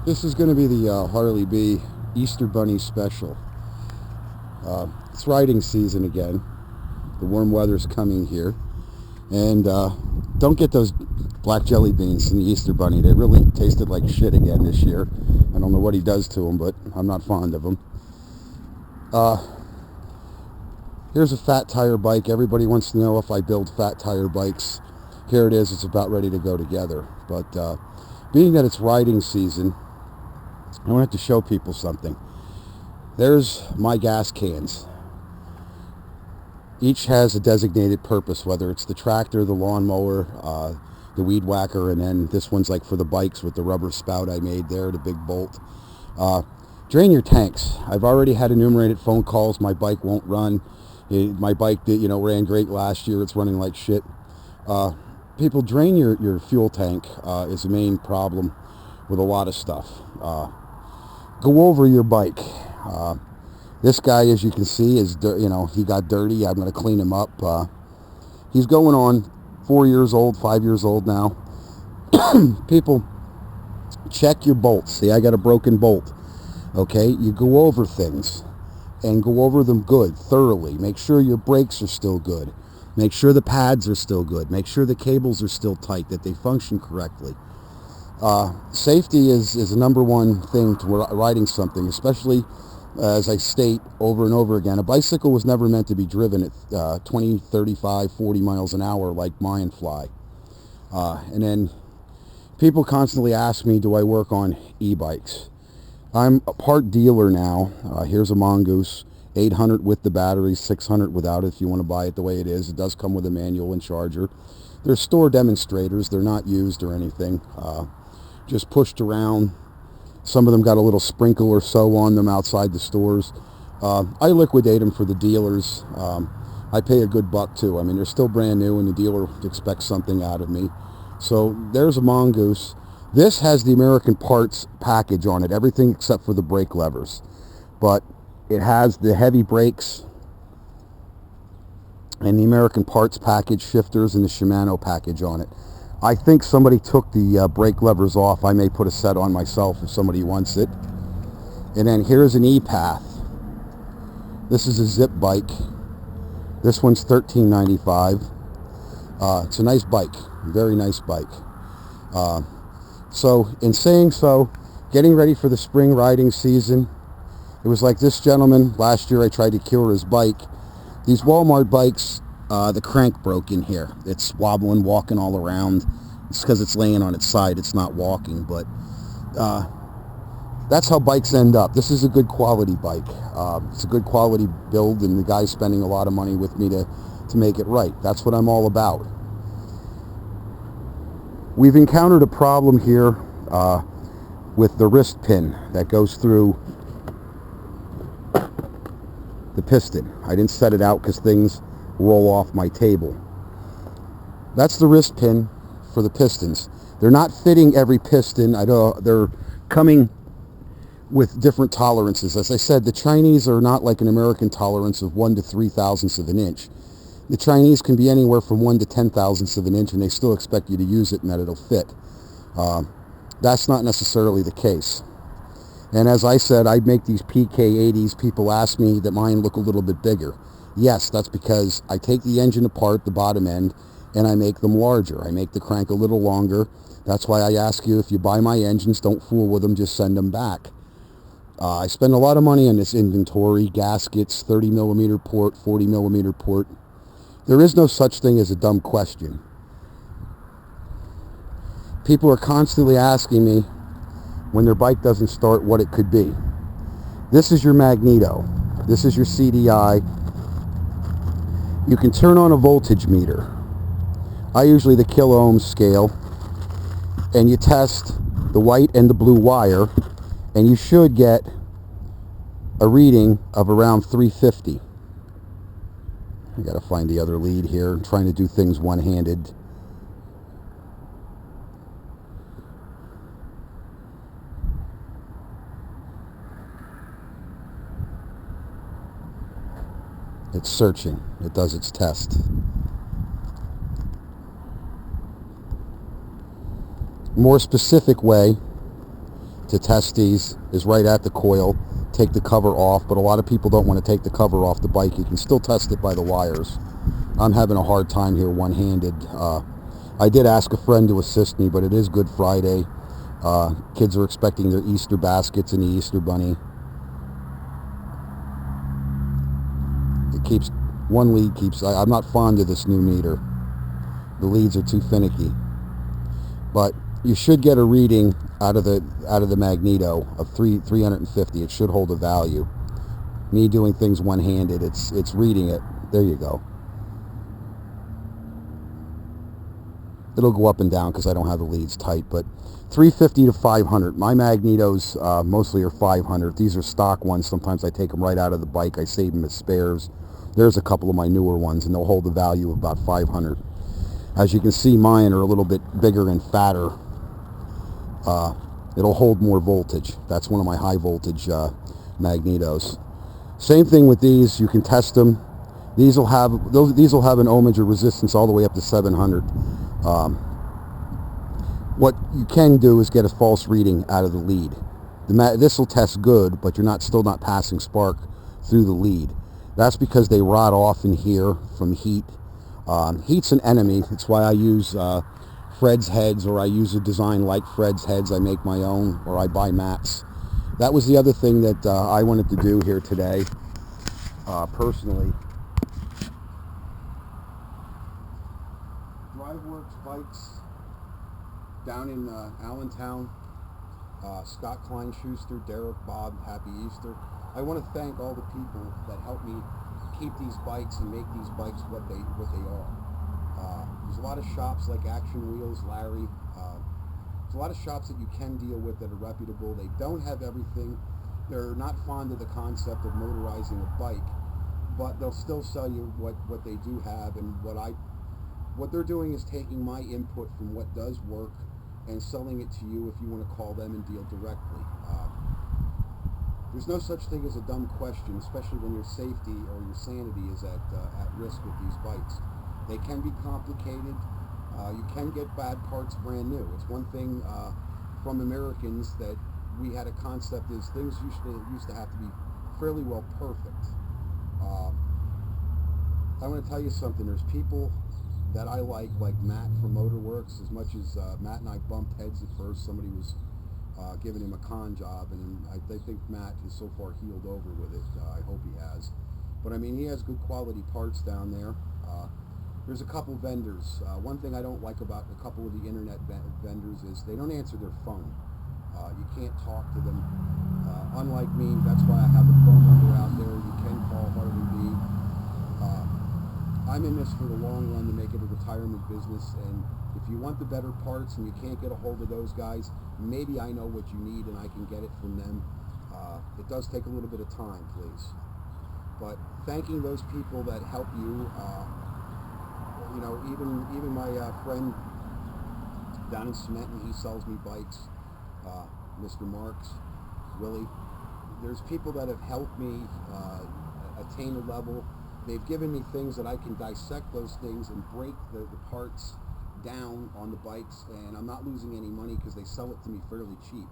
This is going to be the Harley B Easter Bunny special. It's riding season again. The warm weather's coming here. And don't get those black jelly beans in the Easter Bunny. They really tasted like shit again this year. I don't know what he does to them, but I'm not fond of them. Here's a fat tire bike. Everybody wants to know if I build fat tire bikes. Here it is. It's about ready to go together. But being that it's riding season, I want to show people something. There's my gas cans. Each has a designated purpose, whether it's the tractor, the lawnmower, the weed whacker, and then this one's like for the bikes with the rubber spout I made there, the big bolt. Drain your tanks. I've already had enumerated phone calls. My bike won't run. My bike ran great last year. It's running like shit. People, drain your fuel tank is the main problem with a lot of stuff. Go over your bike. This guy, as you can see, is he got dirty. I'm going to clean him up. He's going on 4 years old, 5 years old now. People, check your bolts. See, I got a broken bolt. Okay, you go over things and go over them good, thoroughly. Make sure your brakes are still good. Make sure the pads are still good. Make sure the cables are still tight, that they function correctly. Safety is the number one thing to riding something, especially as I state over and over again. A bicycle was never meant to be driven at 20, 35, 40 miles an hour like mine fly. And then people constantly ask me, do I work on e-bikes? I'm a part dealer now. Here's a Mongoose, 800 with the battery, 600 without it if you want to buy it the way it is. It does come with a manual and charger. They're store demonstrators. They're not used or anything. Just pushed around. Some of them got a little sprinkle or so on them outside the stores. I liquidate them for the dealers. I pay a good buck too. I mean, they're still brand new and the dealer expects something out of me. So there's a Mongoose. This has the American Parts package on it, everything except for the brake levers. But it has the heavy brakes and the American Parts package shifters and the Shimano package on it. I think somebody took the brake levers off. I may put a set on myself if somebody wants it. And then here's an E-Path. This is a zip bike. This one's $13.95. It's a nice bike, very nice bike. So in saying so, getting ready for the spring riding season, it was like this gentleman, last year I tried to cure his bike. These Walmart bikes, the crank broke in here. It's wobbling, walking all around. It's because it's laying on its side. It's not walking, but that's how bikes end up. This is a good quality bike. It's a good quality build, and the guy's spending a lot of money with me to make it right. That's what I'm all about. We've encountered a problem here with the wrist pin that goes through the piston. I didn't set it out because things roll off my table. That's the wrist pin for the pistons. They're not fitting every piston. I know they're coming with different tolerances. As I said, the Chinese are not like an American tolerance of 1 to 3 thousandths of an inch. The Chinese can be anywhere from 1 to 10 thousandths of an inch, and they still expect you to use it and that it'll fit. That's not necessarily the case. And as I said, I make these PK80s. People ask me that mine look a little bit bigger. Yes, that's because I take the engine apart, the bottom end, and I make them larger. I make the crank a little longer. That's why I ask you, if you buy my engines, don't fool with them, just send them back. I spend a lot of money on this inventory, gaskets, 30 millimeter port, 40 millimeter port. There is no such thing as a dumb question. People are constantly asking me when their bike doesn't start what it could be. This is your magneto. This is your CDI. You can turn on a voltage meter. I usually the kilo-ohm scale, and you test the white and the blue wire, and you should get a reading of around 350. I gotta find the other lead here. I'm trying to do things one-handed. It's searching. It does its test. More specific way, to test these is right at the coil. Take the cover off, but a lot of people don't want to take the cover off the bike. You can still test it by the wires. I'm having a hard time here one-handed. I did ask a friend to assist me, but it is Good Friday. Kids are expecting their Easter baskets and the Easter bunny. It keeps, one lead keeps, I'm not fond of this new meter. The leads are too finicky. But you should get a reading out of the magneto of 350. It should hold a value. Me doing things one-handed, it's reading it. There you go. It'll go up and down because I don't have the leads tight, but 350 to 500. My magnetos mostly are 500. These are stock ones. Sometimes I take them right out of the bike. I save them as spares. There's a couple of my newer ones, and they'll hold the value of about 500. As you can see, mine are a little bit bigger and fatter. It'll hold more voltage. That's one of my high voltage magnetos. Same thing with these. You can test them. These will have an ohmage of resistance all the way up to 700. What you can do is get a false reading out of the lead. This will test good, but you're still not passing spark through the lead. That's because they rot off in here from heat. Heat's an enemy. That's why I use Fred's heads, or I use a design like Fred's heads. I make my own, or I buy mats. That was the other thing that I wanted to do here today, personally. DriveWorks Bikes down in Allentown. Scott Klein-Schuster, Derek, Bob, Happy Easter. I want to thank all the people that helped me keep these bikes and make these bikes what they are. There's a lot of shops like Action Wheels, Larry. There's a lot of shops that you can deal with that are reputable. They don't have everything. They're not fond of the concept of motorizing a bike, but they'll still sell you what they do have. And what they're doing is taking my input from what does work and selling it to you if you want to call them and deal directly. There's no such thing as a dumb question, especially when your safety or your sanity is at risk with these bikes. They can be complicated. You can get bad parts brand new. It's one thing from Americans that we had a concept is things used to have to be fairly well perfect. I want to tell you something. There's people that I like Matt from Motorworks. As much as Matt and I bumped heads at first, somebody was giving him a con job, and I think Matt has so far healed over with it. I hope he has. But I mean, he has good quality parts down there. There's a couple vendors. One thing I don't like about a couple of the internet vendors is they don't answer their phone. You can't talk to them. Unlike me, that's why I have a phone number out there. You can call Harley B. I'm in this for the long run to make it a retirement business, and if you want the better parts and you can't get a hold of those guys, maybe I know what you need and I can get it from them. It does take a little bit of time, please. But thanking those people that help you, you know, even my friend down in Cementon, he sells me bikes, Mr. Marks, Willie. There's people that have helped me attain a level. They've given me things that I can dissect those things and break the parts down on the bikes, and I'm not losing any money because they sell it to me fairly cheap.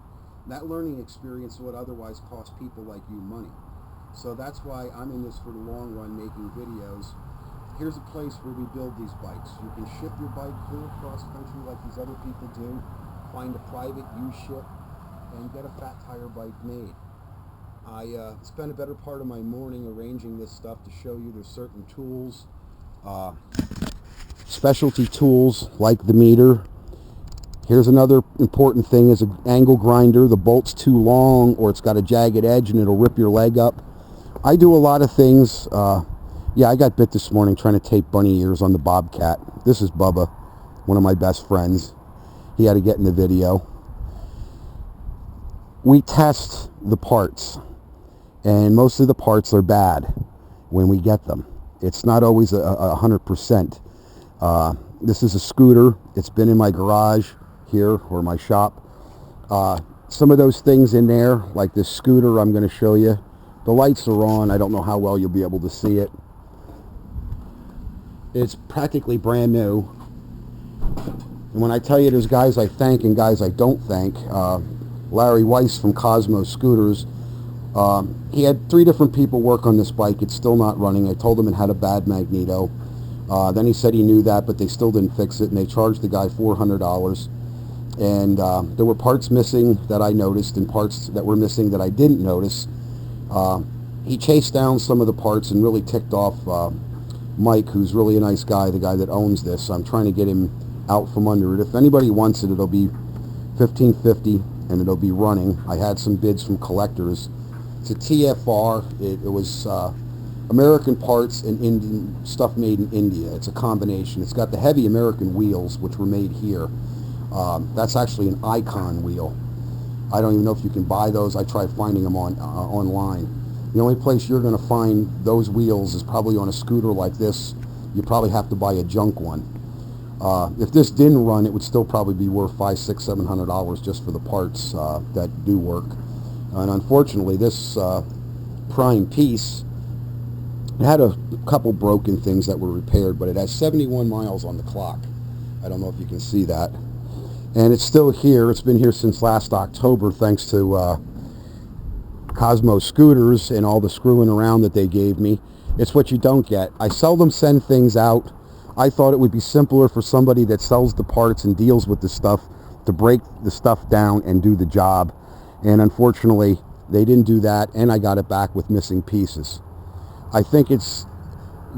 That learning experience would otherwise cost people like you money. So that's why I'm in this for the long run, making videos. Here's a place where we build these bikes. You can ship your bike clear across country like these other people do, find a private used ship, and get a fat tire bike made. I spent a better part of my morning arranging this stuff to show you there's certain tools, specialty tools like the meter. Here's another important thing is an angle grinder. The bolt's too long or it's got a jagged edge and it'll rip your leg up. I do a lot of things. Yeah, I got bit this morning trying to tape bunny ears on the Bobcat. This is Bubba, one of my best friends. He had to get in the video. We test the parts, and most of the parts are bad when we get them. It's not always 100%. This is a scooter. It's been in my garage here, or my shop. Some of those things in there, like this scooter I'm going to show you, the lights are on. I don't know how well you'll be able to see it. It's practically brand new. And when I tell you there's guys I thank and guys I don't thank, Larry Weiss from Cosmo Scooters. He had 3 different people work on this bike. It's still not running. I told him it had a bad magneto. Then he said he knew that, but they still didn't fix it, and they charged the guy $400. And there were parts missing that I noticed and parts that were missing that I didn't notice. He chased down some of the parts and really ticked off Mike, who's really a nice guy, the guy that owns this. I'm trying to get him out from under it. If anybody wants it, it'll be $15.50 and it'll be running. I had some bids from collectors. It's a TFR. It was American parts and Indian stuff made in India. It's a combination. It's got the heavy American wheels, which were made here. That's actually an Icon wheel. I don't even know if you can buy those. I tried finding them online. The only place you're going to find those wheels is probably on a scooter like this. You probably have to buy a junk one. If this didn't run, it would still probably be worth $500, $600, $700 just for the parts that do work. And unfortunately, this prime piece, it had a couple broken things that were repaired, but it has 71 miles on the clock. I don't know if you can see that. And it's still here. It's been here since last October, thanks to Cosmo Scooters and all the screwing around that they gave me. It's what you don't get. I seldom send things out. I thought it would be simpler for somebody that sells the parts and deals with the stuff to break the stuff down and do the job. And unfortunately, they didn't do that, and I got it back with missing pieces. I think it's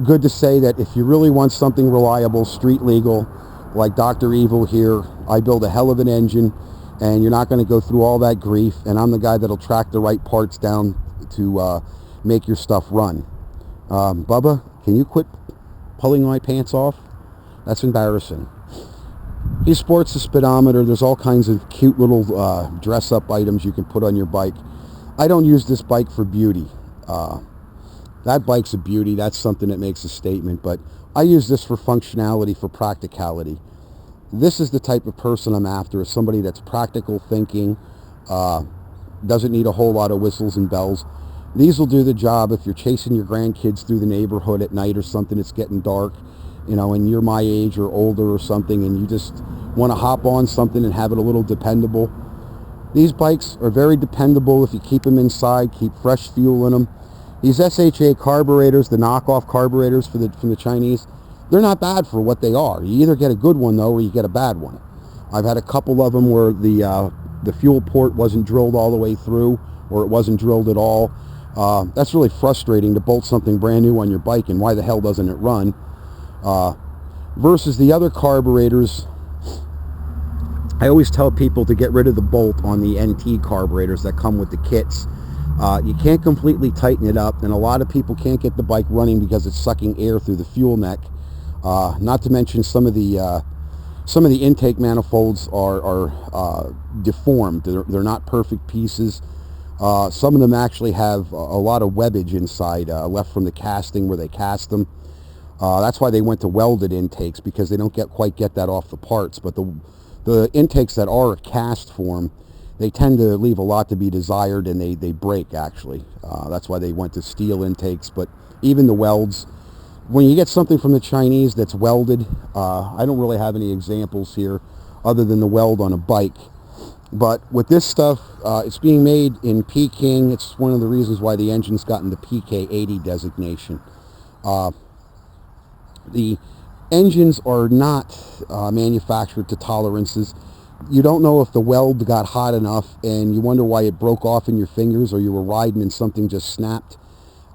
good to say that if you really want something reliable, street legal, like Dr. Evil here, I build a hell of an engine, and you're not going to go through all that grief, and I'm the guy that'll track the right parts down to make your stuff run. Bubba, can you quit pulling my pants off? That's embarrassing. He sports a speedometer. There's all kinds of cute little dress-up items you can put on your bike. I don't use this bike for beauty. That bike's a beauty. That's something that makes a statement, but I use this for functionality, for practicality. This is the type of person I'm after, is somebody that's practical thinking, doesn't need a whole lot of whistles and bells. These will do the job if you're chasing your grandkids through the neighborhood at night or something, it's getting dark, you know, and you're my age or older or something, and you just want to hop on something and have it a little dependable. These bikes are very dependable if you keep them inside, keep fresh fuel in them. These SHA carburetors, the knockoff carburetors from the Chinese, they're not bad for what they are. You either get a good one, though, or you get a bad one. I've had a couple of them where the fuel port wasn't drilled all the way through, or it wasn't drilled at all. That's really frustrating to bolt something brand new on your bike, and why the hell doesn't it run? Versus the other carburetors, I always tell people to get rid of the bolt on the NT carburetors that come with the kits. You can't completely tighten it up, and a lot of people can't get the bike running because it's sucking air through the fuel neck. Not to mention some of the intake manifolds are deformed. They're not perfect pieces. Some of them actually have a lot of webbage inside left from the casting where they cast them. That's why they went to welded intakes, because they don't quite get that off the parts. But the intakes that are cast form, they tend to leave a lot to be desired, and they break, actually. That's why they went to steel intakes. But even the welds, when you get something from the Chinese that's welded, I don't really have any examples here other than the weld on a bike. But with this stuff, it's being made in Peking. It's one of the reasons why the engine's gotten the PK80 designation. The engines are not manufactured to tolerances. You don't know if the weld got hot enough, and you wonder why it broke off in your fingers, or you were riding and something just snapped.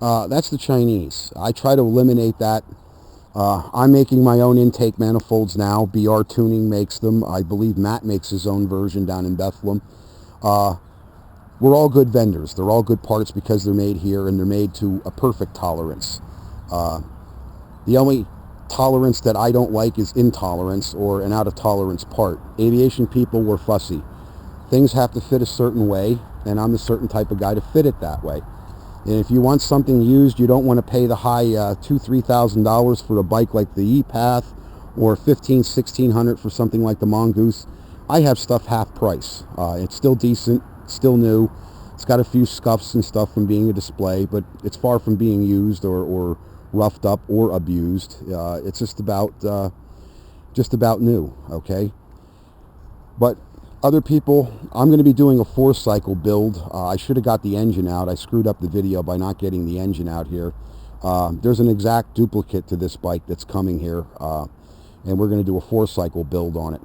That's the Chinese. I try to eliminate that. I'm making my own intake manifolds now. BR Tuning makes them. I believe Matt makes his own version down in Bethlehem. We're all good vendors. They're all good parts because they're made here, and they're made to a perfect tolerance. The only tolerance that I don't like is intolerance, or an out of tolerance part. Aviation people were fussy. Things have to fit a certain way, and I'm the certain type of guy to fit it that way. And if you want something used, you don't want to pay the high $2,000-$3,000 for a bike like the E-Path, or $1,500-$1,600 for something like the Mongoose. I have stuff half price. It's still decent, still new. It's got a few scuffs and stuff from being a display, but it's far from being used or roughed up or abused. It's just about new, okay? But Other people, I'm going to be doing a 4-cycle build. I should have got the engine out. I screwed up the video by not getting the engine out here. There's an exact duplicate to this bike that's coming here, and we're going to do a 4-cycle build on it.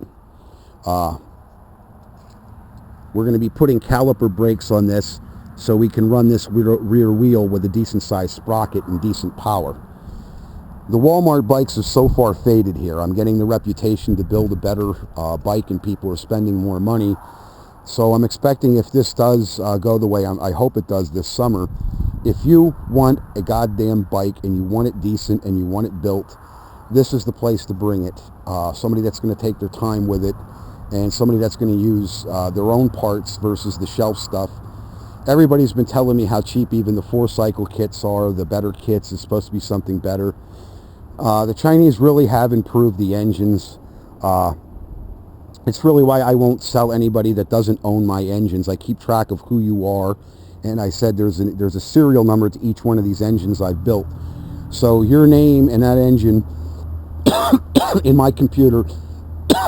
We're going to be putting caliper brakes on this so we can run this rear wheel with a decent sized sprocket and decent power. The Walmart bikes are so far faded here. I'm getting the reputation to build a better bike, and people are spending more money. So I'm expecting, if this does go the way I hope it does this summer, if you want a goddamn bike and you want it decent and you want it built, this is the place to bring it. Somebody that's going to take their time with it, and somebody that's going to use their own parts versus the shelf stuff. Everybody's been telling me how cheap even the 4-cycle kits are. The better kits is supposed to be something better. The Chinese really have improved the engines. It's really why I won't sell anybody that doesn't own my engines. I keep track of who you are, and I said there's a serial number to each one of these engines I've built. So your name and that engine in my computer,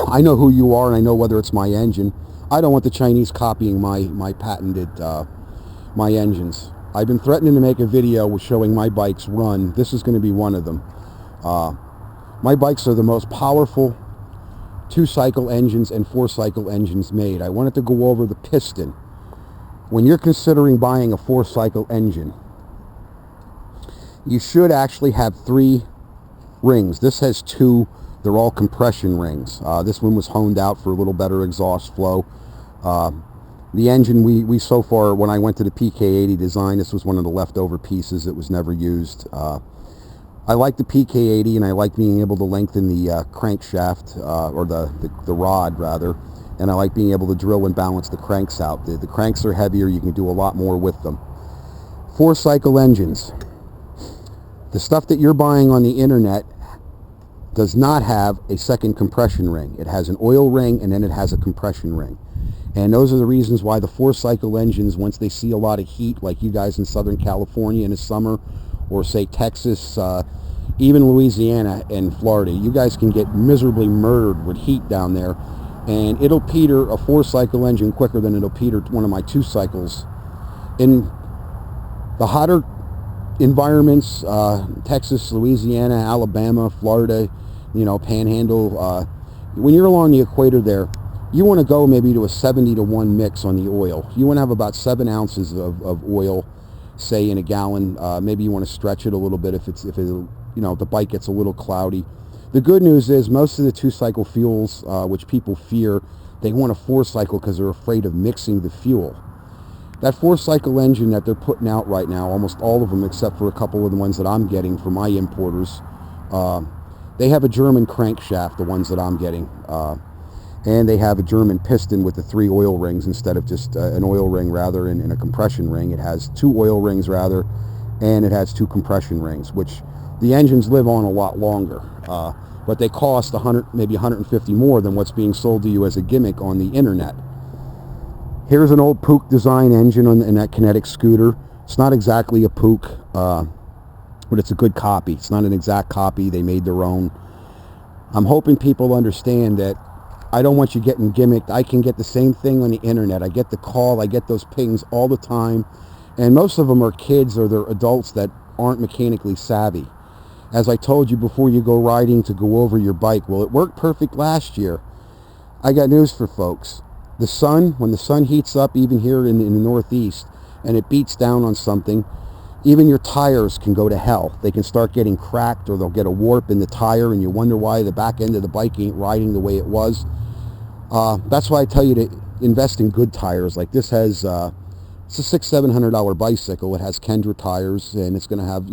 I know who you are, and I know whether it's my engine. I don't want the Chinese copying my patented my engines. I've been threatening to make a video with showing my bikes run. This is going to be one of them. My bikes are the most powerful 2-cycle engines and 4-cycle engines made. I wanted to go over the piston. When you're considering buying a 4-cycle engine, you should actually have 3 rings. This has 2. They're all compression rings. This one was honed out for a little better exhaust flow. The engine, we so far, when I went to the PK80 design, this was one of the leftover pieces that was never used. I like the PK80, and I like being able to lengthen the crankshaft, or the rod rather, and I like being able to drill and balance the cranks out. The cranks are heavier, you can do a lot more with them. 4-cycle engines. The stuff that you're buying on the internet does not have a second compression ring. It has an oil ring, and then it has a compression ring. And those are the reasons why the 4-cycle engines, once they see a lot of heat, like you guys in Southern California in the summer, or say Texas, even Louisiana and Florida, you guys can get miserably murdered with heat down there, and it'll peter a 4-cycle engine quicker than it'll peter one of my 2-cycles. In the hotter environments, Texas, Louisiana, Alabama, Florida, Panhandle, when you're along the equator there, you want to go maybe to a 70-to-1 mix on the oil. You want to have about 7 ounces of oil, say, in a gallon. Maybe you want to stretch it a little bit if the bike gets a little cloudy. The good news is most of the 2-cycle fuels, which people fear, they want a 4-cycle because they're afraid of mixing the fuel. That 4-cycle engine that they're putting out right now, almost all of them except for a couple of the ones that I'm getting from my importers, they have a German crankshaft, the ones that I'm getting. And they have a German piston with the 3 oil rings instead of just an oil ring rather and a compression ring. It has 2 oil rings rather, and it has 2 compression rings, which the engines live on a lot longer. But they cost 100, maybe 150 more than what's being sold to you as a gimmick on the internet. Here's an old Puch design engine in that kinetic scooter. It's not exactly a Puch, but it's a good copy. It's not an exact copy. They made their own. I'm hoping people understand that I don't want you getting gimmicked. I can get the same thing on the internet. I get the call. I get those pings all the time. And most of them are kids or they're adults that aren't mechanically savvy. As I told you before you go riding to go over your bike, well, it worked perfect last year. I got news for folks. The sun, when the sun heats up, even here in the Northeast, and it beats down on something, even your tires can go to hell. They can start getting cracked, or they'll get a warp in the tire, and you wonder why the back end of the bike ain't riding the way it was. That's why I tell you to invest in good tires. Like this has, it's a $600-700 bicycle. It has Kendra tires, and it's going to have,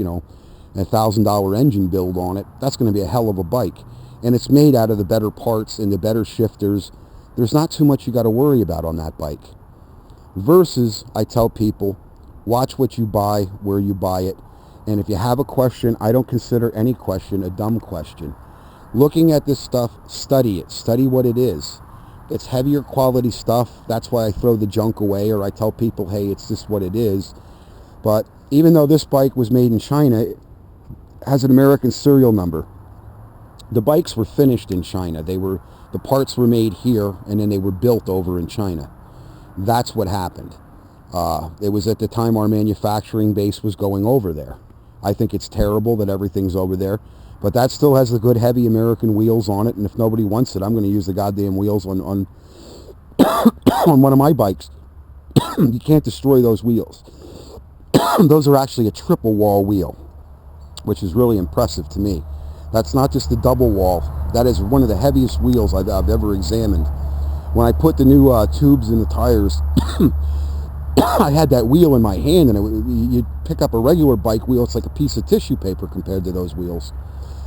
a $1,000 engine build on it. That's going to be a hell of a bike. And it's made out of the better parts and the better shifters. There's not too much you got to worry about on that bike. Versus, I tell people, watch what you buy, where you buy it. And if you have a question, I don't consider any question a dumb question. Looking at this stuff, study it. Study what it is. It's heavier quality stuff. That's why I throw the junk away, or I tell people, hey, it's just what it is. But even though this bike was made in China, it has an American serial number. The bikes were finished in China. They were The parts were made here, and then they were built over in China. That's what happened. It was at the time our manufacturing base was going over there. I think it's terrible that everything's over there, but that still has the good heavy American wheels on it, and if nobody wants it, I'm going to use the goddamn wheels on on one of my bikes. You can't destroy those wheels. Those are actually a triple wall wheel, which is really impressive to me. That's not just a double wall. That is one of the heaviest wheels I've ever examined. When I put the new tubes in the tires, I had that wheel in my hand, and you'd pick up a regular bike wheel, it's like a piece of tissue paper compared to those wheels.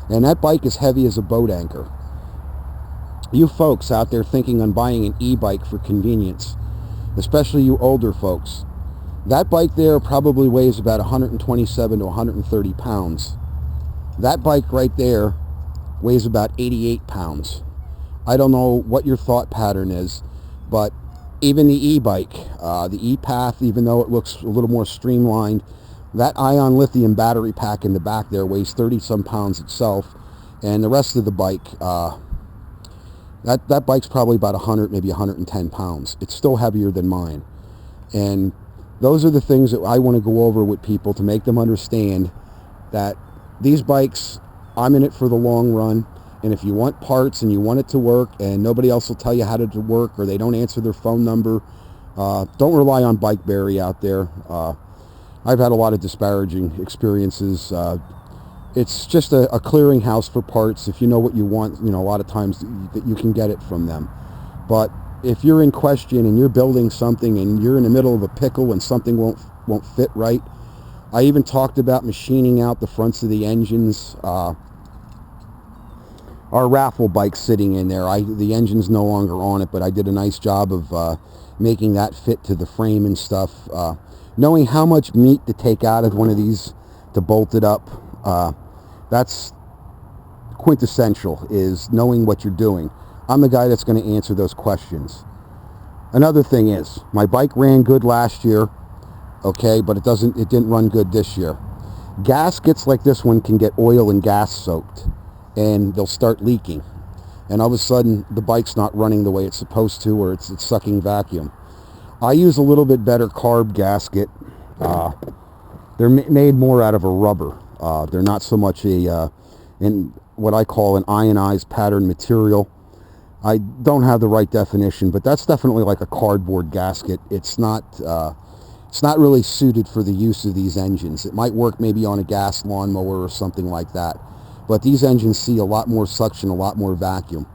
And that bike is heavy as a boat anchor. You folks out there thinking on buying an e-bike for convenience, especially you older folks, that bike there probably weighs about 127 to 130 pounds. That bike right there weighs about 88 pounds. I don't know what your thought pattern is, but even the e-bike, the e-Path, even though it looks a little more streamlined, that ion lithium battery pack in the back there weighs 30-some pounds itself, and the rest of the bike, that bike's probably about 100, maybe 110 pounds. It's still heavier than mine. And those are the things that I want to go over with people to make them understand that these bikes, I'm in it for the long run. And if you want parts and you want it to work and nobody else will tell you how to work, or they don't answer their phone number, don't rely on BikeBerry out there. I've had a lot of disparaging experiences. It's just a clearinghouse for parts. If you know what you want, a lot of times you can get it from them. But if you're in question and you're building something and you're in the middle of a pickle and something won't fit right, I even talked about machining out the fronts of the engines. Our raffle bike sitting in there, the engine's no longer on it, but I did a nice job of making that fit to the frame and stuff. Knowing how much meat to take out of one of these to bolt it up, that's quintessential, is knowing what you're doing. I'm the guy that's going to answer those questions. Another thing is, my bike ran good last year, okay, but it didn't run good this year. Gaskets like this one can get oil and gas soaked, and they'll start leaking, and all of a sudden the bike's not running the way it's supposed to, or it's sucking vacuum. I use a little bit better carb gasket. They're made more out of a rubber. They're not so much in what I call an ionized pattern material. I don't have the right definition, but that's definitely like a cardboard gasket. It's not really suited for the use of these engines. It might work maybe on a gas lawnmower or something like that. But these engines see a lot more suction, a lot more vacuum.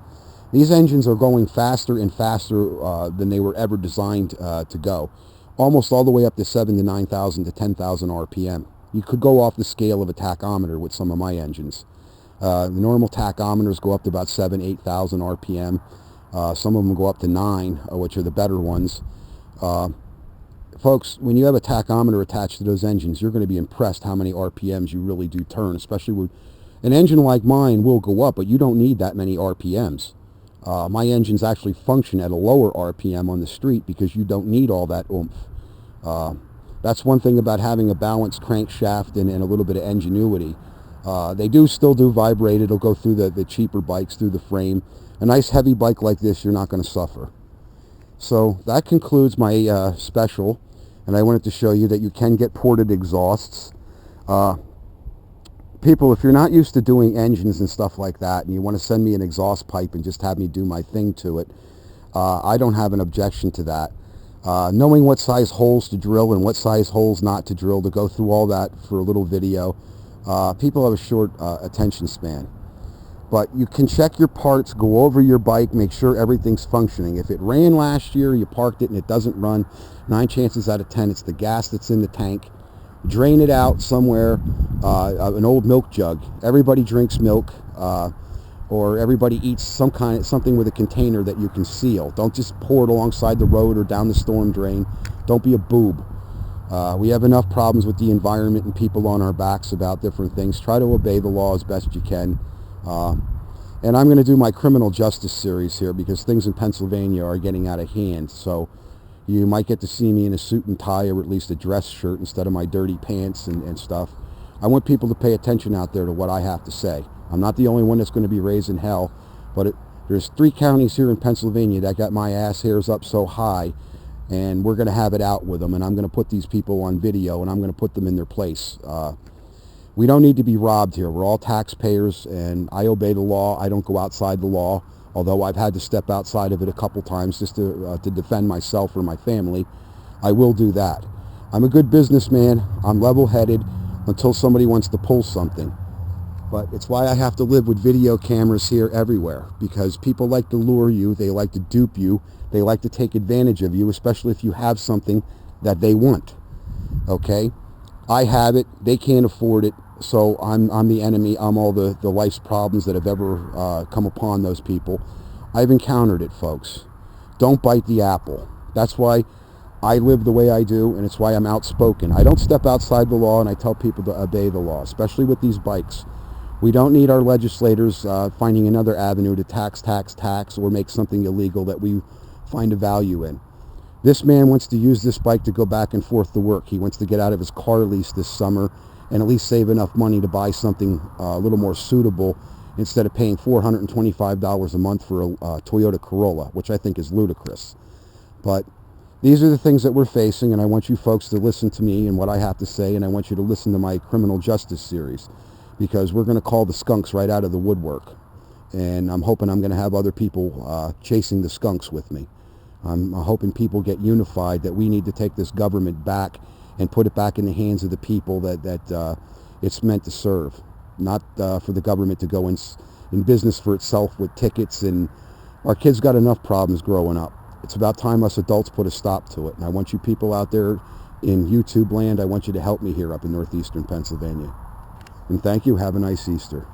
These engines are going faster and faster than they were ever designed to go. Almost all the way up to 7,000 to 9,000 to 10,000 RPM. You could go off the scale of a tachometer with some of my engines. The normal tachometers go up to about 7,000, 8,000 RPM. Some of them go up to 9, which are the better ones. Folks, when you have a tachometer attached to those engines, you're going to be impressed how many RPMs you really do turn, especially with an engine like mine will go up, but you don't need that many RPMs. My engines actually function at a lower RPM on the street because you don't need all that oomph. That's one thing about having a balanced crankshaft and a little bit of ingenuity. They still do vibrate. It'll go through the cheaper bikes, through the frame. A nice heavy bike like this, you're not going to suffer. So that concludes my special, and I wanted to show you that you can get ported exhausts. People, if you're not used to doing engines and stuff like that, and you want to send me an exhaust pipe and just have me do my thing to it, I don't have an objection to that. Knowing what size holes to drill and what size holes not to drill, to go through all that for a little video, people have a short attention span. But you can check your parts, go over your bike, make sure everything's functioning. If it ran last year, you parked it and it doesn't run, 9 chances out of 10 it's the gas that's in the tank. Drain it out somewhere, an old milk jug. Everybody drinks milk, or everybody eats something with a container that you can seal. Don't just pour it alongside the road or down the storm drain. Don't be a boob. We have enough problems with the environment and people on our backs about different things. Try to obey the law as best you can. And I'm going to do my criminal justice series here because things in Pennsylvania are getting out of hand. So you might get to see me in a suit and tie, or at least a dress shirt instead of my dirty pants and stuff. I want people to pay attention out there to what I have to say. I'm not the only one that's going to be raising hell, but There's 3 counties here in Pennsylvania that got my ass hairs up so high, and we're going to have it out with them, and I'm going to put these people on video, and I'm going to put them in their place. We don't need to be robbed here. We're all taxpayers, and I obey the law. I don't go outside the law, although I've had to step outside of it a couple times just to defend myself or my family. I will do that. I'm a good businessman. I'm level-headed until somebody wants to pull something. But it's why I have to live with video cameras here everywhere, because people like to lure you, they like to dupe you, they like to take advantage of you, especially if you have something that they want. Okay? I have it, they can't afford it, so I'm the enemy. I'm all the life's problems that have ever come upon those people. I've encountered it, folks. Don't bite the apple. That's why I live the way I do, and it's why I'm outspoken. I don't step outside the law, and I tell people to obey the law, especially with these bikes. We don't need our legislators finding another avenue to tax, or make something illegal that we find a value in. This man wants to use this bike to go back and forth to work. He wants to get out of his car lease this summer and at least save enough money to buy something a little more suitable instead of paying $425 a month for a Toyota Corolla, which I think is ludicrous. But these are the things that we're facing, and I want you folks to listen to me and what I have to say, and I want you to listen to my criminal justice series, because we're going to call the skunks right out of the woodwork. And I'm hoping I'm going to have other people chasing the skunks with me. I'm hoping people get unified, that we need to take this government back and put it back in the hands of the people that it's meant to serve, not for the government to go in business for itself with tickets. And our kids got enough problems growing up. It's about time us adults put a stop to it. And I want you people out there in YouTube land, I want you to help me here up in northeastern Pennsylvania. And thank you. Have a nice Easter.